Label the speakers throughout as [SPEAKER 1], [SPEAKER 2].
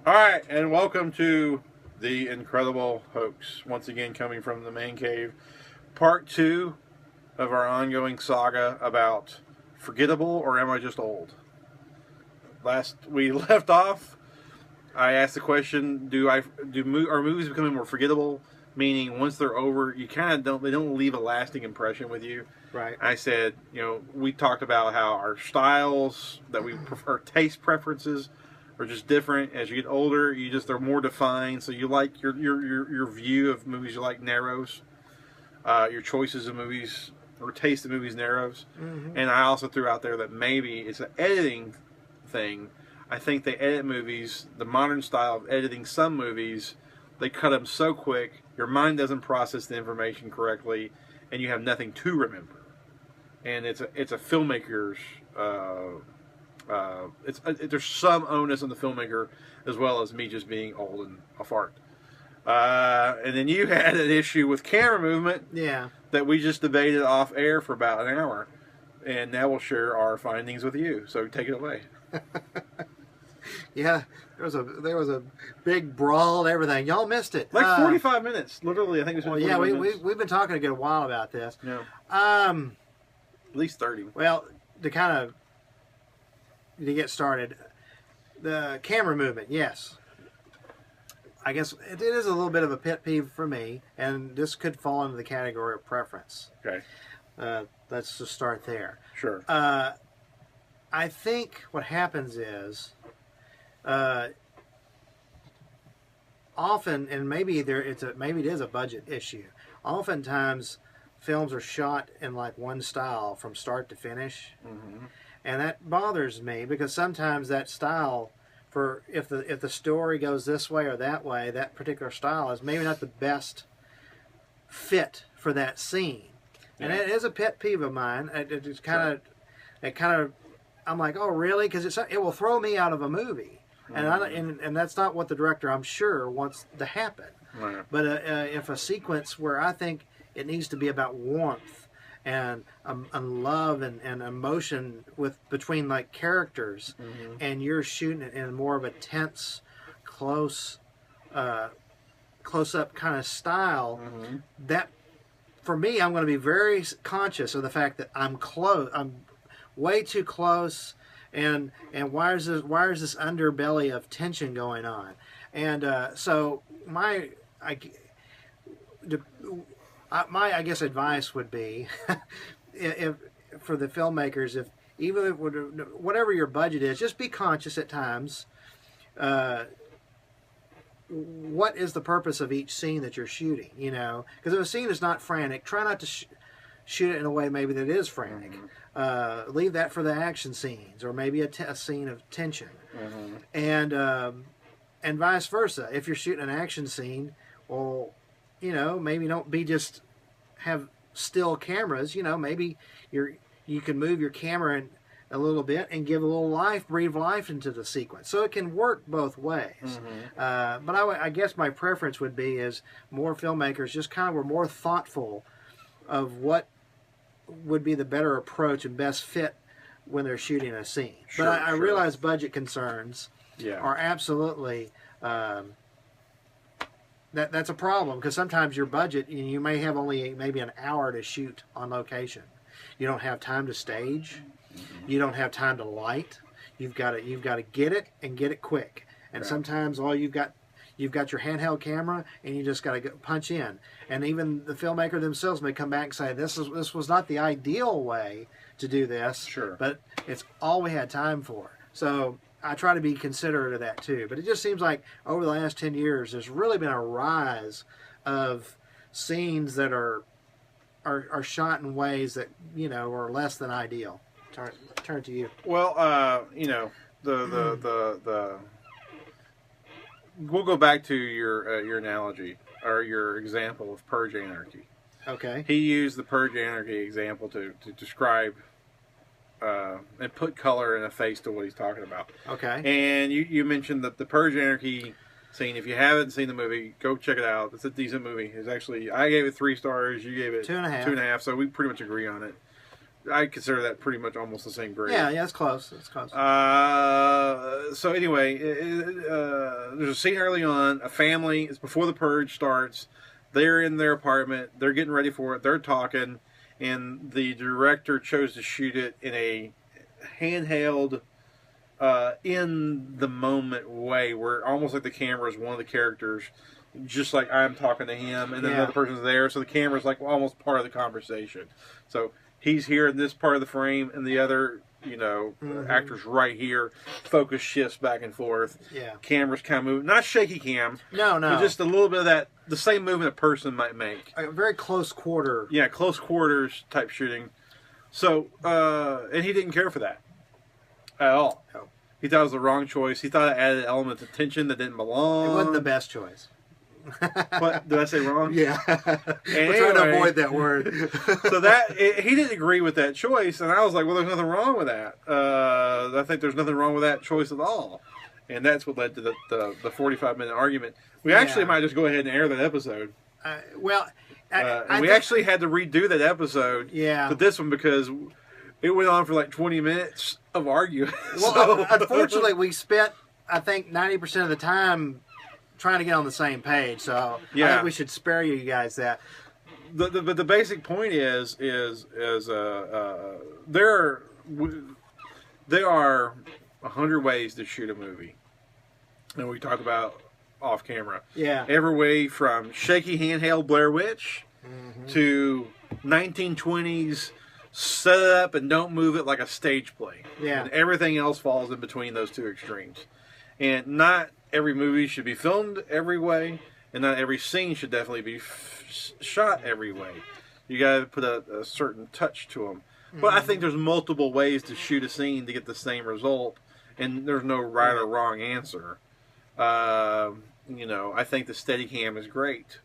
[SPEAKER 1] All right, and welcome to the incredible Hokes. Once again, coming from the man cave, part 2 of our ongoing saga about Forgettable or Am I Just Old? Last we left off, I asked the question: are movies becoming more forgettable? Meaning, once they're over, you kind of don't leave a lasting impression with you.
[SPEAKER 2] Right.
[SPEAKER 1] I said, we talked about how our styles that we prefer, taste preferences, are just different. As you get older, they're more defined. So you like your view of movies, you like narrows. Your choices of movies or taste of movies narrows.
[SPEAKER 2] Mm-hmm.
[SPEAKER 1] And I also threw out there that maybe it's an editing thing. I think they edit movies, the modern style of editing some movies, they cut them so quick, your mind doesn't process the information correctly, and you have nothing to remember. And it's a filmmaker's. There's some onus on the filmmaker as well as me just being old and a fart. And then you had an issue with camera movement.
[SPEAKER 2] Yeah.
[SPEAKER 1] That we just debated off air for about an hour, and now we'll share our findings with you. So take it away.
[SPEAKER 2] Yeah, there was a big brawl and everything. Y'all missed it.
[SPEAKER 1] Like 45 minutes, literally. I think it was.
[SPEAKER 2] Well, yeah, we've been talking a good while about this.
[SPEAKER 1] Yeah. At least 30.
[SPEAKER 2] Well, to get started, the camera movement, yes. I guess it is a little bit of a pet peeve for me, and this could fall into the category of preference.
[SPEAKER 1] Okay.
[SPEAKER 2] Let's just start there.
[SPEAKER 1] Sure.
[SPEAKER 2] I think what happens is, often, and maybe it is a budget issue. Oftentimes, films are shot in like one style from start to finish,
[SPEAKER 1] mm-hmm.
[SPEAKER 2] and that bothers me because sometimes that style, if the story goes this way or that way, that particular style is maybe not the best fit for that scene, and it is a pet peeve of mine. I'm like, oh really? Because it will throw me out of a movie, and that's not what the director, I'm sure, wants to happen.
[SPEAKER 1] Right.
[SPEAKER 2] But if a sequence where I think it needs to be about warmth and love and emotion between like characters,
[SPEAKER 1] mm-hmm.
[SPEAKER 2] and you're shooting it in more of a tense, close up kind of style,
[SPEAKER 1] mm-hmm.
[SPEAKER 2] that for me, I'm going to be very conscious of the fact that I'm way too close, and why is this underbelly of tension going on? And so my guess advice would be, if for the filmmakers, whatever your budget is, just be conscious at times. What is the purpose of each scene that you're shooting? Because if a scene is not frantic, try not to shoot it in a way maybe that is frantic. Mm-hmm. Leave that for the action scenes, or maybe a scene of tension, mm-hmm. And vice versa. If you're shooting an action scene, well, maybe don't just have still cameras. Maybe you can move your camera a little bit and give a little breathe life into the sequence, so it can work both ways. Mm-hmm. But I guess my preference would be is more filmmakers just were more thoughtful of what would be the better approach and best fit when they're shooting a scene. Sure, but I realize budget concerns are absolutely that's a problem, because sometimes your budget, you may have only maybe an hour to shoot on location. You don't have time to stage. Mm-hmm. You don't have time to light. You've got to get it and get it quick. And sometimes all you've got your handheld camera, and you just got to punch in. And even the filmmaker themselves may come back and say, this was not the ideal way to do this, but it's all we had time for. So I try to be considerate of that too. But it just seems like over the last 10 years, there's really been a rise of scenes that are shot in ways that are less than ideal. Turn to you.
[SPEAKER 1] Well, we'll go back to your analogy or your example of Purge Anarchy.
[SPEAKER 2] Okay.
[SPEAKER 1] He used the Purge Anarchy example to describe and put color and a face to what he's talking about.
[SPEAKER 2] Okay.
[SPEAKER 1] And you mentioned that the Purge Anarchy scene. If you haven't seen the movie, go check it out. It's a decent movie. It's actually, I gave it 3 stars. You gave it
[SPEAKER 2] 2.5.
[SPEAKER 1] 2.5. So we pretty much agree on it. I consider that pretty much almost the same grade.
[SPEAKER 2] Yeah, it's close. It's close.
[SPEAKER 1] So anyway, there's a scene early on. A family, it's before the purge starts. They're in their apartment. They're getting ready for it. They're talking. And the director chose to shoot it in a handheld, in the moment way, where almost like the camera is one of the characters, just like I'm talking to him, and then another person's there, so the camera's like almost part of the conversation. So he's here in this part of the frame, and the other, actor's right here. Focus shifts back and forth.
[SPEAKER 2] Yeah.
[SPEAKER 1] Camera's kind of moving, not shaky cam.
[SPEAKER 2] No.
[SPEAKER 1] But just a little bit of that, the same movement a person might make.
[SPEAKER 2] A very close quarter.
[SPEAKER 1] Yeah, close quarters type shooting. So, and he didn't care for that at all.
[SPEAKER 2] No.
[SPEAKER 1] He thought it was the wrong choice. He thought it added elements of tension that didn't belong.
[SPEAKER 2] It wasn't the best choice.
[SPEAKER 1] What did I say wrong?
[SPEAKER 2] Yeah,
[SPEAKER 1] Anyway,
[SPEAKER 2] we're trying to avoid that word.
[SPEAKER 1] So he didn't agree with that choice, and I was like, "Well, there's nothing wrong with that. I think there's nothing wrong with that choice at all." And that's what led to the 45-minute argument. We actually might just go ahead and air that episode.
[SPEAKER 2] Well,
[SPEAKER 1] and we actually had to redo that episode to this one because it went on for like 20 minutes of arguing.
[SPEAKER 2] Well, unfortunately, we spent, I think, 90% of the time trying to get on the same page. So I think we should spare you guys that.
[SPEAKER 1] But the basic point is there are 100 ways to shoot a movie, and we talked about off camera.
[SPEAKER 2] Yeah.
[SPEAKER 1] Every way from shaky handheld Blair Witch to 1920s set it up and don't move it like a stage play.
[SPEAKER 2] Yeah.
[SPEAKER 1] And everything else falls in between those two extremes. And not every movie should be filmed every way, and not every scene should definitely be shot every way. You got to put a certain touch to them. But I think there's multiple ways to shoot a scene to get the same result, and there's no right or wrong answer. I think the Steadicam is great,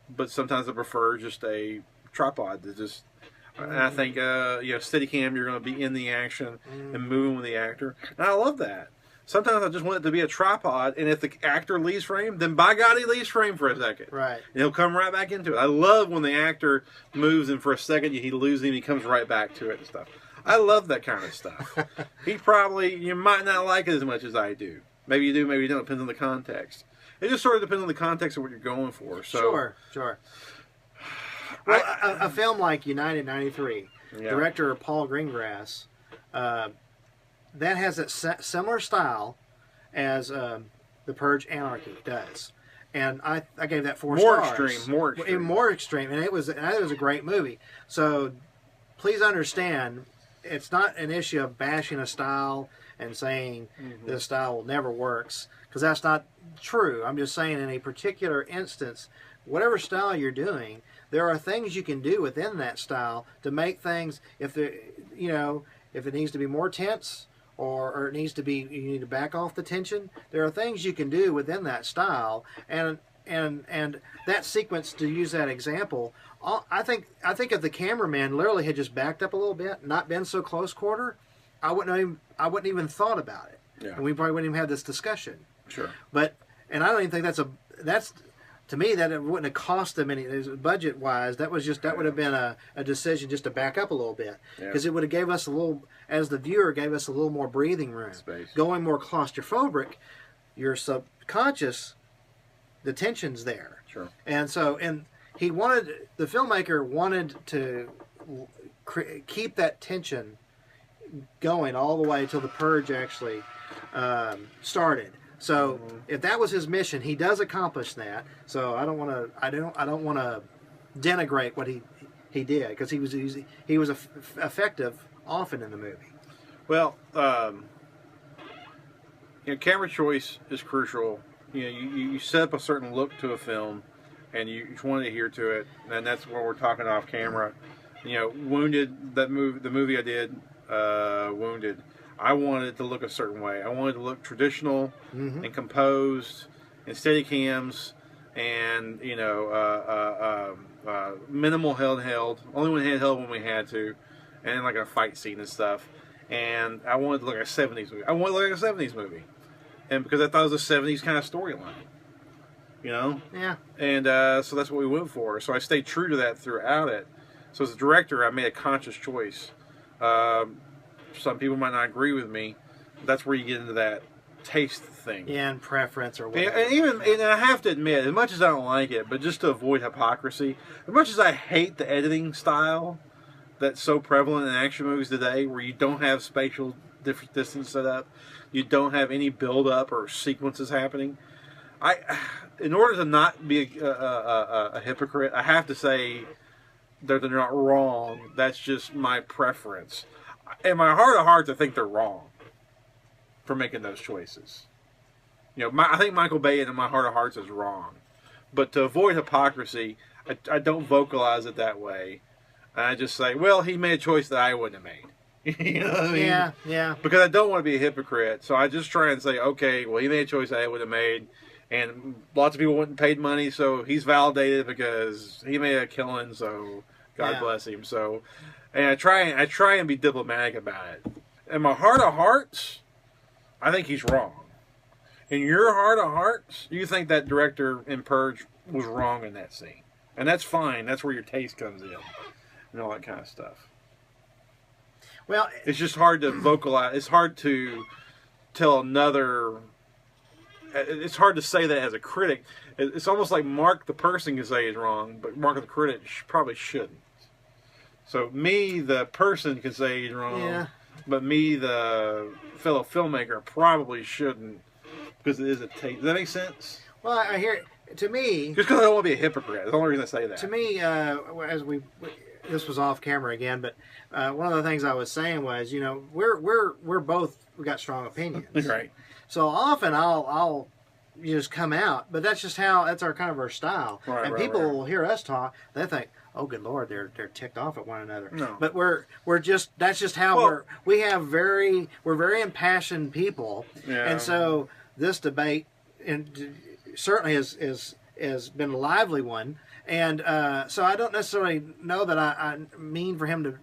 [SPEAKER 1] but sometimes I prefer just a tripod to just. And I think Steadicam, you're going to be in the action and moving with the actor, and I love that. Sometimes I just want it to be a tripod, and if the actor leaves frame, then by God, he leaves frame for a second.
[SPEAKER 2] Right.
[SPEAKER 1] And he'll come right back into it. I love when the actor moves, and for a second he loses him, he comes right back to it and stuff. I love that kind of stuff. You might not like it as much as I do. Maybe you do, maybe you don't. It depends on the context. It just sort of depends on the context of what you're going for. So,
[SPEAKER 2] Sure. Well, a film like United 93, director Paul Greengrass, that has a similar style as The Purge Anarchy does. And I gave that 4 stars. More extreme. And it was a great movie. So please understand, it's not an issue of bashing a style and saying this style never works, because that's not true. I'm just saying in a particular instance, whatever style you're doing, there are things you can do within that style to make things, if it needs to be more tense, or it needs to be, you need to back off the tension. There are things you can do within that style, and that sequence, to use that example, I think if the cameraman literally had just backed up a little bit, not been so close quarter, I wouldn't even thought about it, and we probably wouldn't even have this discussion.
[SPEAKER 1] Sure.
[SPEAKER 2] And I don't even think that's to me, that it wouldn't have cost them any budget wise. That would have been a decision just to back up a little bit, because it would have gave us a little, as the viewer, gave us a little more breathing room.
[SPEAKER 1] Space.
[SPEAKER 2] Going more claustrophobic, your subconscious, the tension's there.
[SPEAKER 1] Sure.
[SPEAKER 2] And so, the filmmaker wanted to keep that tension going all the way till the purge actually started. So if that was his mission, he does accomplish that. So I don't want to denigrate what he did, because he was effective often in the movie.
[SPEAKER 1] Well, camera choice is crucial. You set up a certain look to a film, and you just want to adhere to it, and that's what we're talking off camera. Wounded, the movie I did, Wounded. I wanted it to look a certain way. I wanted it to look traditional and composed, and Steadicams, and minimal handheld. Only when handheld when we had to, and like a fight scene and stuff. And I wanted to look like a 70s movie. I wanted to look like a 70s movie, and because I thought it was a 70s kind of storyline.
[SPEAKER 2] Yeah.
[SPEAKER 1] And so that's what we went for. So I stayed true to that throughout it. So as a director, I made a conscious choice Some people might not agree with me. That's where you get into that taste thing.
[SPEAKER 2] Yeah, and preference or whatever.
[SPEAKER 1] And I have to admit, as much as I don't like it, but just to avoid hypocrisy, as much as I hate the editing style that's so prevalent in action movies today, where you don't have spatial distance set up, you don't have any build up or sequences happening. In order to not be a hypocrite, I have to say that they're not wrong. That's just my preference. In my heart of hearts, I think they're wrong for making those choices. I think Michael Bay, in my heart of hearts, is wrong. But to avoid hypocrisy, I don't vocalize it that way. I just say, well, he made a choice that I wouldn't have made. You know what I mean?
[SPEAKER 2] Yeah.
[SPEAKER 1] Because I don't want to be a hypocrite, so I just try and say, okay, well, he made a choice that I would have made, and lots of people wouldn't have paid money, so he's validated because he made a killing, so God bless him. So, and I try and be diplomatic about it. In my heart of hearts, I think he's wrong. In your heart of hearts, you think that director in Purge was wrong in that scene. And that's fine. That's where your taste comes in. And all that kind of stuff.
[SPEAKER 2] Well,
[SPEAKER 1] it's just hard to vocalize. It's hard to tell another... It's hard to say that as a critic. It's almost like Mark the person can say is wrong, but Mark the critic probably shouldn't. So me, the person, can say he's wrong, but me, the fellow filmmaker, probably shouldn't, because it is a taste. Does that make sense?
[SPEAKER 2] Well, I hear it. To me...
[SPEAKER 1] Just because I don't want to be a hypocrite. That's the only reason I say that.
[SPEAKER 2] To me, this was off camera again, but one of the things I was saying was, we're both, we got strong opinions.
[SPEAKER 1] Right.
[SPEAKER 2] So often I'll just come out, but that's just that's our kind of our style.
[SPEAKER 1] Right,
[SPEAKER 2] and people will hear us talk, they think, oh, good Lord, they're ticked off at one another.
[SPEAKER 1] No.
[SPEAKER 2] But that's just how we're very impassioned people.
[SPEAKER 1] Yeah.
[SPEAKER 2] And so this debate certainly has been a lively one. And so I don't necessarily know that I mean for him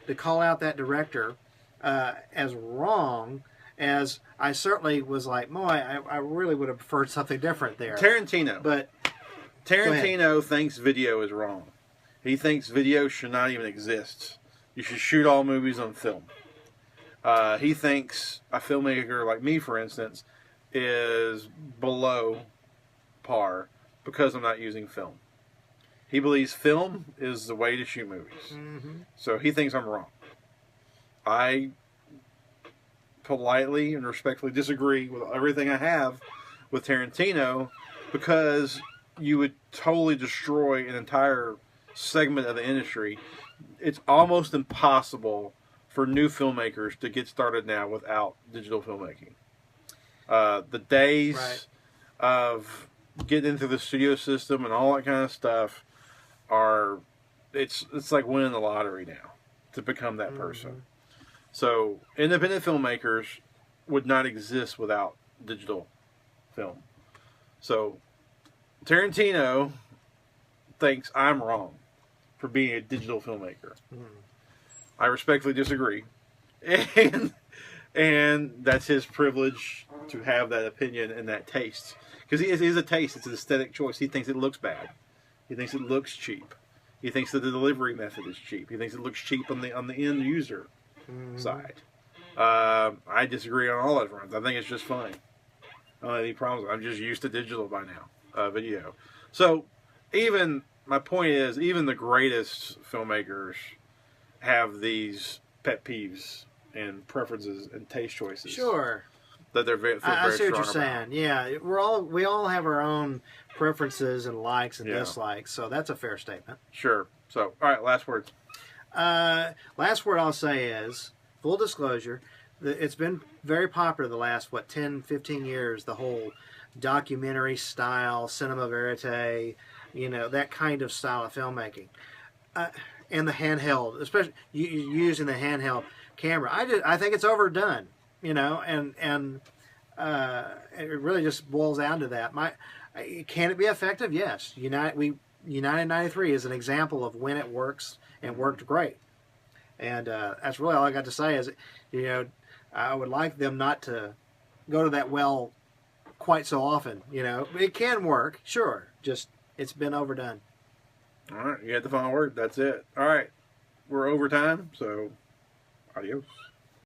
[SPEAKER 2] to call out that director as wrong, as I certainly was like, I really would have preferred something different there.
[SPEAKER 1] Tarantino.
[SPEAKER 2] But
[SPEAKER 1] Tarantino thinks video is wrong. He thinks video should not even exist. You should shoot all movies on film. He thinks a filmmaker like me, for instance, is below par because I'm not using film. He believes film is the way to shoot movies.
[SPEAKER 2] Mm-hmm.
[SPEAKER 1] So he thinks I'm wrong. I politely and respectfully disagree with everything I have with Tarantino, because you would totally destroy an entire segment of the industry. It's almost impossible for new filmmakers to get started now without digital filmmaking. The days of getting into the studio system and all that kind of stuff it's like winning the lottery now to become that person. So independent filmmakers would not exist without digital film. So Tarantino thinks I'm wrong for being a digital filmmaker. I respectfully disagree. And that's his privilege to have that opinion and that taste. Because he is a taste. It's an aesthetic choice. He thinks it looks bad. He thinks it looks cheap. He thinks that the delivery method is cheap. He thinks it looks cheap on the end user side. I disagree on all that fronts. I think it's just fine. I don't have any problems. I'm just used to digital by now, video. So my point is, even the greatest filmmakers have these pet peeves and preferences and taste choices.
[SPEAKER 2] Sure.
[SPEAKER 1] That they're very
[SPEAKER 2] I see what you're
[SPEAKER 1] strong
[SPEAKER 2] saying.
[SPEAKER 1] about.
[SPEAKER 2] Yeah, we all have our own preferences and likes and dislikes, so that's a fair statement.
[SPEAKER 1] Sure. So, all right, last words.
[SPEAKER 2] Last word I'll say is, full disclosure, it's been very popular the last, 10, 15 years, the whole documentary style, cinema verite, that kind of style of filmmaking. And the handheld, especially using the handheld camera. I think it's overdone, and it really just boils down to that. Can it be effective? Yes. United 93 is an example of when it works and worked great. And that's really all I got to say is, I would like them not to go to that well quite so often. It can work, sure. Just it's been overdone.
[SPEAKER 1] All right, you had the final word. That's it. All right, we're over time, so Adios.